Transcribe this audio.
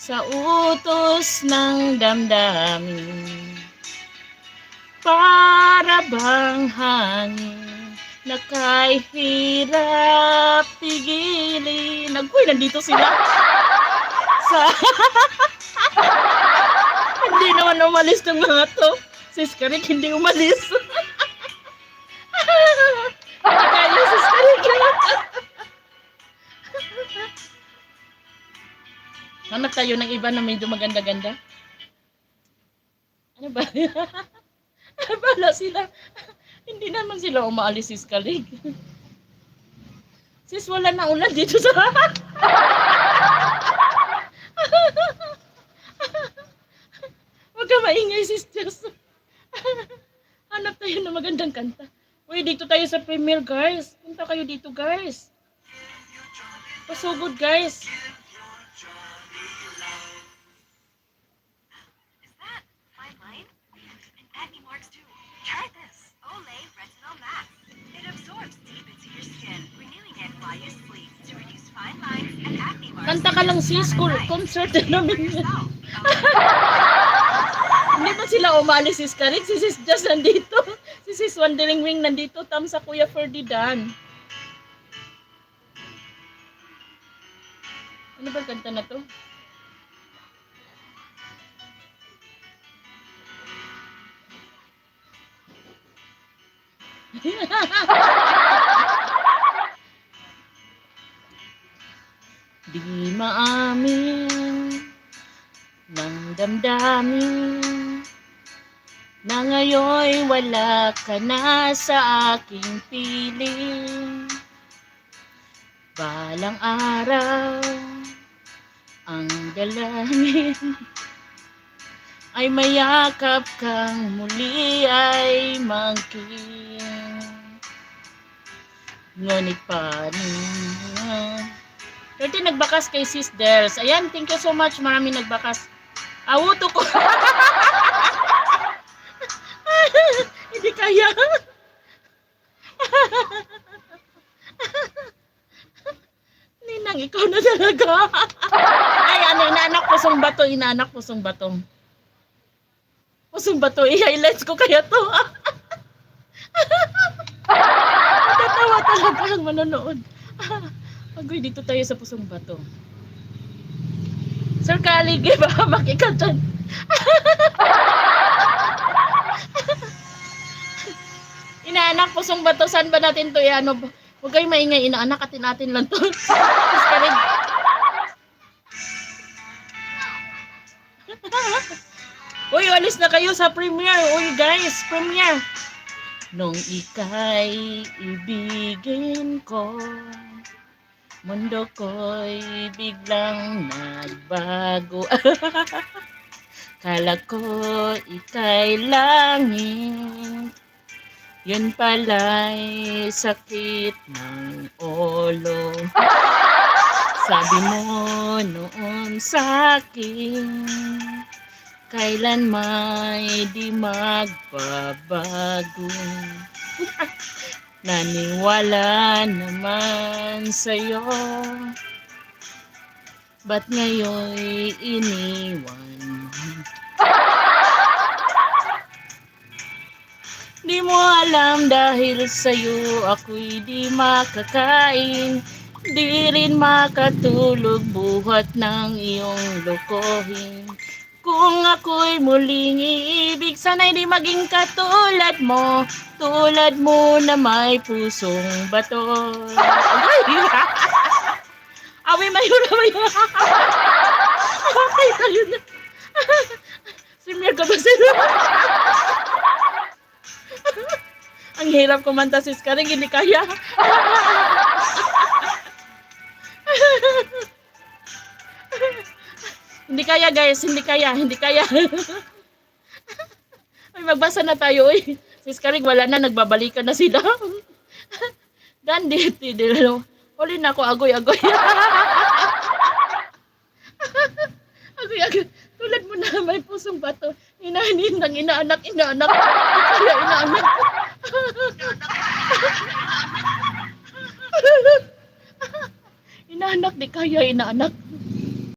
sa utos ng damdamin. Para bang hangin na kahirap tigilin. Uy, nandito sila. Sa hindi naman umalis ng mga to. Sis Karik, hindi umalis. Hindi kaya, Sis Karik. Hanap tayo ng iba na medyo maganda-ganda. Ano ba? Bala sila. Hindi naman sila umaalis, Sis Karig. Sis, wala na ulan dito sa... Huwag ka maingay, Sis Jess. Hanap tayo ng magandang kanta. Uy, dito tayo sa premiere, guys. Punta kayo dito, guys. Pasugod, guys. Try this. Olay Retinol Max. It absorbs deep into your skin, renewing it while you sleep to reduce fine lines and acne marks. Kanta ka lang, sis. Concert namin yan. Hindi ba sila umalis, Sis Karik? Si Sis Just nandito. Si Sis Wandering Wing nandito. Tam sa Kuya Ferdinand. Ano ba kanta na to? Di maamin ng damdamin na ngayon wala ka na sa aking piling. Balang araw ang dalangin ay mayakap kang muli ay mangking. Ngunit paano? 30 nagbakas kay Sis Dels. Ayan, thank you so much. Marami nagbakas. Awuto ko. Hindi kaya. Ninang, ikaw na talaga. Ay, ano, inaanak pusong bato. Inaanak pusong bato. Pusong bato. I-highlights ko kaya to. Natatawa talaga ang manonood. Agoy, dito tayo sa pusong bato. Sir Kalig, baka makika dyan. Inaanak, pusong bato. Saan ba natin to? Ano, huwag kayo maingay. Inaanak at natin lang to. Sis Karig. Uy, alis na kayo sa premiere. Uy, guys, premiere. Nung ika'y ibigin ko, mundo ko'y biglang nagbago. Kala ko ika'y langit, yun pala'y sakit ng ulo. Sabi mo noon sa'kin, kailan may di magbabago. Naniwala naman sa'yo, ba't ngayon'y iniwan mo? Di mo alam dahil sa'yo ako'y di makakain, di rin makatulog buhat ng iyong lokohin. Kung ako'y muling iibig, sana'y di maging katulad mo, tulad mo na may pusong bato. Awi, mayroon na mayroon. Okay, tayo na. Simir ka ba sila? Ang hirap kumanta, Sis Karig, hindi kaya. Hindi kaya, guys, hindi kaya. Ay, magbasa na tayo, eh. Sis Karig, wala na, nagbabalikan na sila. Gandhi, tidilo. Huli na ako, agoy. Agoy, tulad mo na, may pusong bato. Inaanak. Di kaya inaanak. Inaanak, di kaya inaanak.